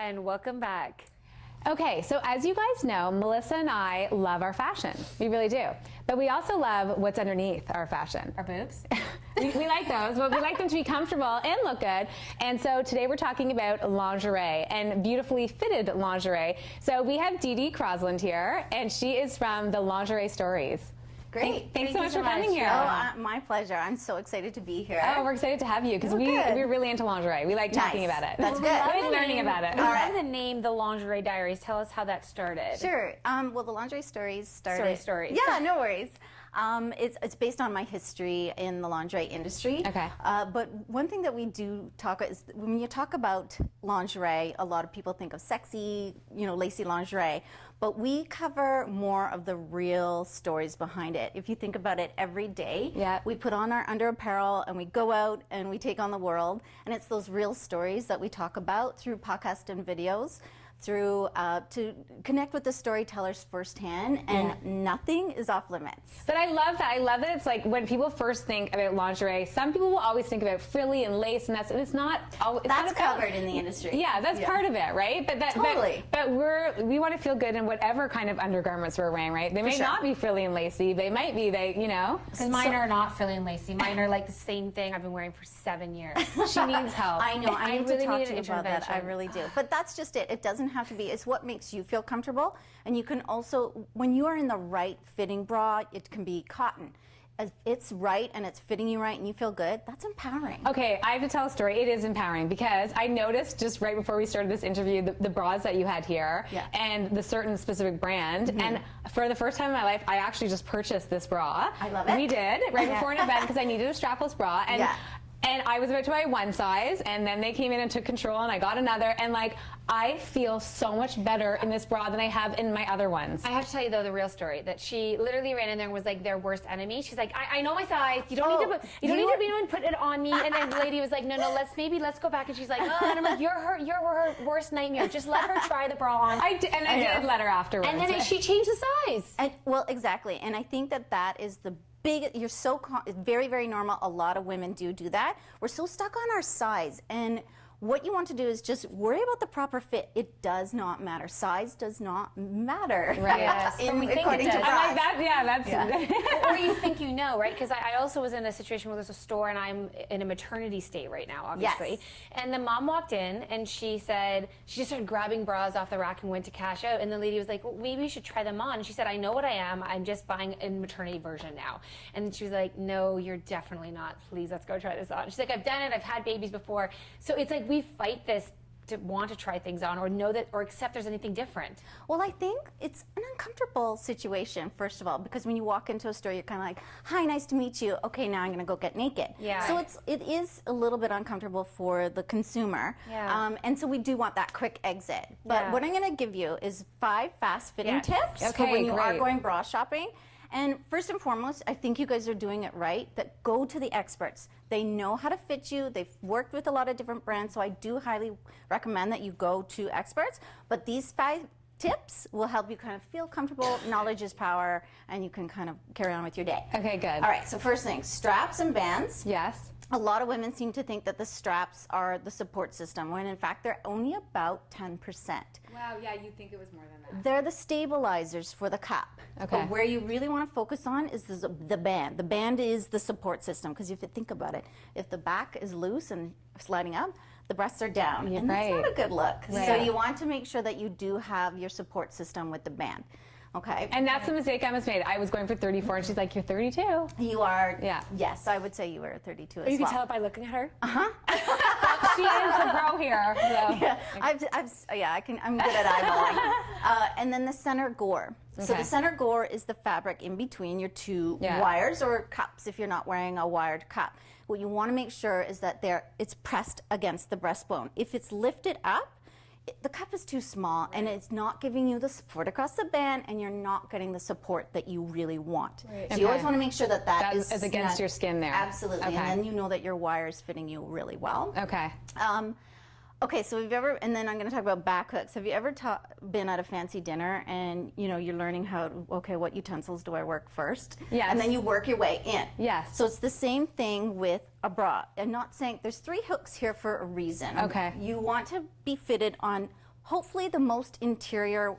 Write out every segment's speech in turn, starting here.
and welcome back. Okay, so as you guys know, Melissa and I love our fashion. We really do. But we also love what's underneath our fashion. Our boobs? we like those, but we like them to be comfortable and look good. And so today we're talking about lingerie and beautifully fitted lingerie. So we have Deedee Crosland here, and she is from the Lingerie Stories. Great. Thanks so much for coming here. Oh, my pleasure. I'm so excited to be here. Oh, we're excited to have you because we're really into lingerie. We like talking about it. That's good. We like learning about it. We love the name, the Lingerie Diaries. Tell us how that started. Sure. Well, the Lingerie Stories started. Stories. Yeah, no worries. It's based on my history in the lingerie industry. Okay. But one thing that we do talk is when you talk about lingerie, a lot of people think of sexy, lacy lingerie. But we cover more of the real stories behind it. If you think about it, every day we put on our under apparel and we go out and we take on the world. And it's those real stories that we talk about through podcasts and videos, through to connect with the storytellers firsthand, and nothing is off limits. But I love that. I love that it's like when people first think about lingerie, some people will always think about frilly and lace, and it's not always. That's covered in the industry. Yeah, that's part of it, right? But totally. But we want to feel good in whatever kind of undergarments we're wearing, right? They may not be frilly and lacy. They might be. Because mine are not frilly and lacy. Mine are like the same thing I've been wearing for 7 years. She needs help. I know. I need to really talk need to an you about that. I intervention. really do. But that's just it. It doesn't have to be. It's what makes you feel comfortable. And you can also, when you are in the right fitting bra, it can be cotton. If it's right and it's fitting you right and you feel good, that's empowering. Okay, I have to tell a story. It is empowering because I noticed just right before we started this interview the bras that you had here and the certain specific brand. And for the first time in my life, I actually just purchased this bra. I love it. We did right before an event because I needed a strapless bra. And I was about to buy one size, and then they came in and took control, and I got another, and I feel so much better in this bra than I have in my other ones. I have to tell you though the real story that she literally ran in there and was like their worst enemy. She's like, I know my size. You don't need to be able to put it on me. And then the lady was like, no, let's go back. And she's like, oh, and I'm like, you're her worst nightmare. Just let her try the bra on. I did let her afterwards. And then she changed the size. Well, exactly. And I think that is the you're so very, very normal. A lot of women do that. We're so stuck on our size, and what you want to do is just worry about the proper fit. It does not matter. Size does not matter. Right. Yes. We think it does. I'm like that. Yeah, that's. Or you think you know, right? Because I also was in a situation where there's a store and I'm in a maternity state right now, obviously. Yes. And the mom walked in and she said, she just started grabbing bras off the rack and went to cash out. And the lady was like, well, maybe you should try them on. And she said, I know what I am. I'm just buying a maternity version now. And she was like, no, you're definitely not. Please, let's go try this on. She's like, I've done it. I've had babies before. So it's like we fight this to want to try things on or know that or accept there's anything different. Well, I think it's an uncomfortable situation, first of all, because when you walk into a store, you're kind of like, hi, nice to meet you. Okay, now I'm going to go get naked. Yeah. So it is a little bit uncomfortable for the consumer. Yeah. And so we do want that quick exit. But what I'm going to give you is 5 fast-fitting tips for when you are going bra shopping. And first and foremost, I think you guys are doing it right, that go to the experts. They know how to fit you. They've worked with a lot of different brands, so I do highly recommend that you go to experts. But these 5 tips will help you kind of feel comfortable. Knowledge is power, and you can kind of carry on with your day. Okay, good. All right, so first thing, straps and bands. Yes. A lot of women seem to think that the straps are the support system, when in fact they're only about 10%. Wow, yeah, you'd think it was more than that. They're the stabilizers for the cup. Okay. But where you really want to focus on is the band. The band is the support system, because if you think about it, if the back is loose and sliding up, the breasts are down. You're and that's not a good look. Right. So you want to make sure that you do have your support system with the band. Okay. And that's the mistake I almost made. I was going for 34, and she's like, you're 32. You are, Yeah. Yes, I would say you were 32 as well. You can tell it by looking at her. She is the pro here. So. Yeah, I'm good at eyeballing. And then the center gore. So the center gore is the fabric in between your two wires or cups if you're not wearing a wired cup. What you want to make sure is that it's pressed against the breastbone. If it's lifted up, the cup is too small and it's not giving you the support across the band, and you're not getting the support that you really want. Right. So you always want to make sure that is against your skin there. Absolutely. Okay. And then you know that your wire is fitting you really well. Okay. Okay, so have you ever, and then I'm going to talk about back hooks. Have you ever been at a fancy dinner and you're learning what utensils do I work first? Yes. And then you work your way in. Yes. So it's the same thing with a bra. I'm not saying, there's 3 hooks here for a reason. Okay. You want to be fitted on hopefully the most interior,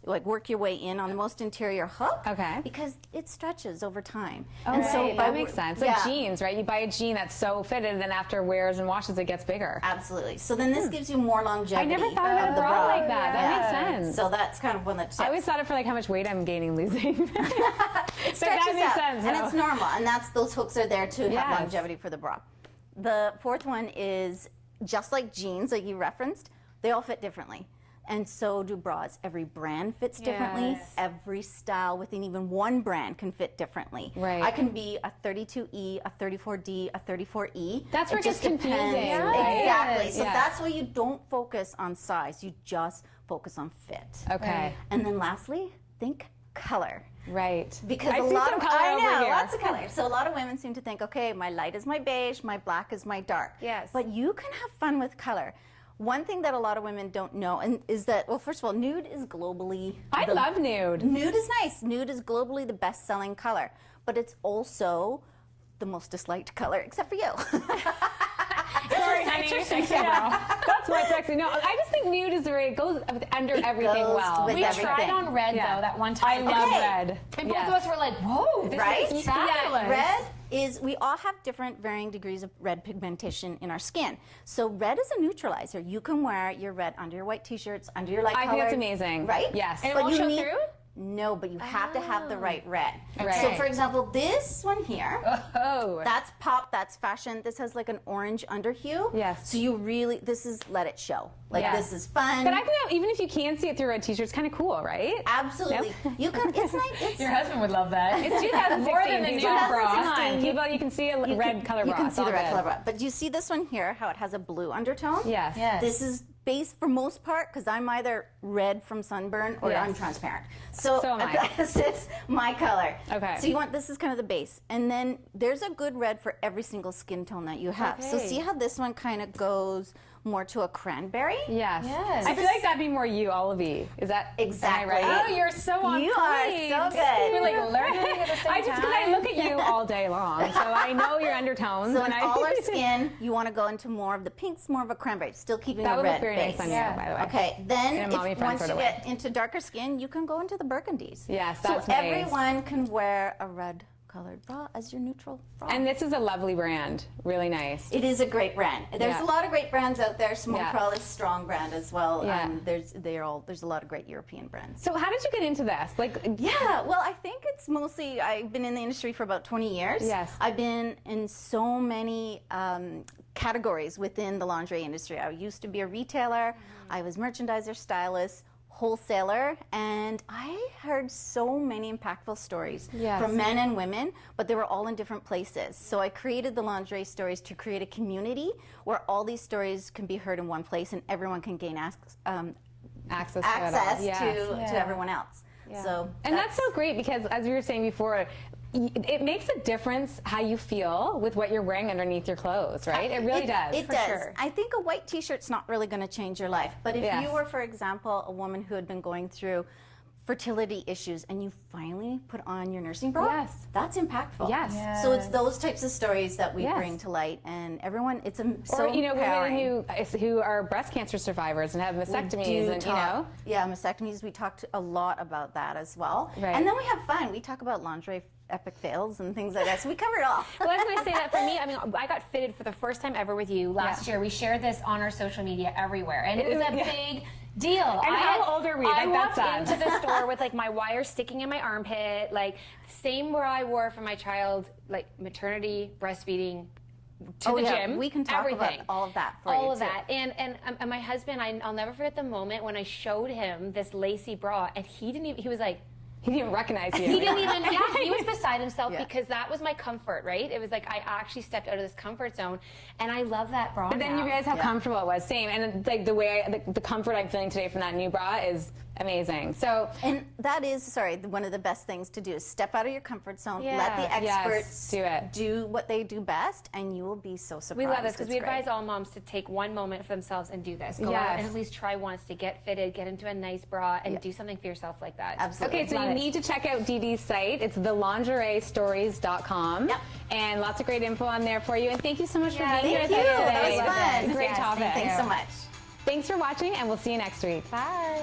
like work your way in on the most interior hook. Okay. Because it stretches over time. Oh, and right. so That makes sense. Like yeah. jeans, right? You buy a jean that's so fitted, and then after wears and washes, it gets bigger. Absolutely. So then this gives you more longevity. I never thought about of a the bra like that. That Yeah. makes sense. So that's kind of one of the tips. I always thought it for like how much weight I'm gaining, losing. It that stretches makes out, sense, and though. it's normal. And those hooks are there to Yes. have longevity for the bra. The fourth one is just like jeans, like you referenced. They all fit differently. And so do bras. Every brand fits differently. Yes. Every style within even one brand can fit differently. Right. I can be a 32E, a 34D, a 34E. That's where it gets confusing, depends. right? Exactly. So Yeah. that's why you don't focus on size. You just focus on fit. Okay. And then lastly, think color. Right. Because I a see lot some of color I over know here. lots of color. So a lot of women seem to think, okay, my light is my beige, my black is my dark. Yes. But you can have fun with color. One thing that a lot of women don't know is that, well, first of all, nude is globally. I love nude. Nude is nice. Nude is globally the best-selling color, but it's also the most disliked color, except for you. Sorry, honey. That's my sexy. No, I just think nude is very, it goes under everything goes well. with We everything. tried on red Yeah. though that one I time. love Okay. red. And Yes. both of us were like, "Whoa, this Right? is Yeah, fabulous!" red is, we all have different varying degrees of red pigmentation in our skin. So red is a neutralizer. You can wear your red under your white t-shirts, under your light I color. think that's amazing. Right? Yes. And it But won't you show need- through? No, but you have to have the right red. Okay. So for example, this one here, Oh, that's pop, that's fashion. This has like an orange under hue. Yes. So you really, this is let it show. Like Yeah. this is fun. But I think that even if you can't see it through a red t-shirt, it's kind of cool, right? Absolutely. You can, it's nice. It's, your husband would love that. It's 2016. More than the people. nude Come bra. on, people, you can see a red color you bra. can It's see all the red good. color bra. But you see this one here, how it has a blue undertone? Yes. Yes. This is base for most part because I'm either red from sunburn or Yes. I'm transparent. So So am I. this is my color. Okay. So you want, this is kind of the base. And then there's a good red for every single skin tone that you have. So Okay. see how this one kind of goes more to a cranberry? Yes. Yes. I feel like that'd be more you, Olivie. Is that Exactly. Am I right? Oh, you're so on You point. are so good. We're like learning at the same I just because I time. look at you all day long, so I know your undertones. So and in I, all our skin, you want to go into more of the pinks, more of a cranberry, still keeping that a would red look very base. nice on Yeah. you, by the way. Okay, then In a mommy friend once sort you of way. get into darker skin, you can go into the burgundies. Yes, so that's nice. everyone can wear a red colored bra as your neutral bra. And this is a lovely brand. Really nice. it is a great brand. There's Yeah. a lot of great brands out there. Simone Yeah. Pearl is a strong brand as well. Yeah. There's a lot of great European brands. So how did you get into this? Like, Yeah, well, I think it's mostly, I've been in the industry for about 20 years. Yes. I've been in so many categories within the lingerie industry. I used to be a retailer, I was merchandiser, stylist, wholesaler, and I heard so many impactful stories Yes. from men and women, but they were all in different places. So I created the Lingerie Stories to create a community where all these stories can be heard in one place and everyone can gain access to access it all. Yes. to everyone else. So And that's so great because, as we were saying before, it makes a difference how you feel with what you're wearing underneath your clothes, right? It really does. It for does. Sure. I think a white t-shirt's not really going to change your life. But if Yes. you were, for example, a woman who had been going through fertility issues and you finally put on your nursing bra, Yes. that's impactful. Yes. Yes. So it's those types of stories that we Yes. bring to light, and everyone, it's so Or women empowering. who are breast cancer survivors and have mastectomies, and Yeah, mastectomies. We talked a lot about that as well. Right. And then we have fun. We talk about lingerie epic fails and things like that. So we cover it all. Well, I was going to say that for me, I mean, I got fitted for the first time ever with you last year. We shared this on our social media everywhere, and it was a big deal. And how old are we? I Like, walked that's into the store with like my wire sticking in my armpit, like same bra I wore for my child, like maternity, breastfeeding, to the gym. We can talk everything. about all of that for all you of too. that. And my husband, I'll never forget the moment when I showed him this lacy bra, and he didn't even. He was like. He didn't even recognize you. He didn't even, he was beside himself Yeah. because that was my comfort, right? It was like I actually stepped out of this comfort zone, and I love that bra. But then now. you realize how comfortable it was. Same, and like the way the comfort I'm feeling today from that new bra is amazing. So And that is, one of the best things to do is step out of your comfort zone, let the Yeah. experts Yes, do it. what they do best, and you will be so surprised. We love this because we It's great. advise all moms to take one moment for themselves and do this. Go out Yes. and at least try once to get fitted, get into a nice bra, and do something for yourself like that. Absolutely. okay, so Love you it. need to check out Deedee's site. It's thelingeriestories.com. Yep. And lots of great info on there for you. And thank you so much for Yeah, being here. Thank you. with us That was today. fun. Great Yes, topic. Thanks so much. Thanks for watching, and we'll see you next week. Bye.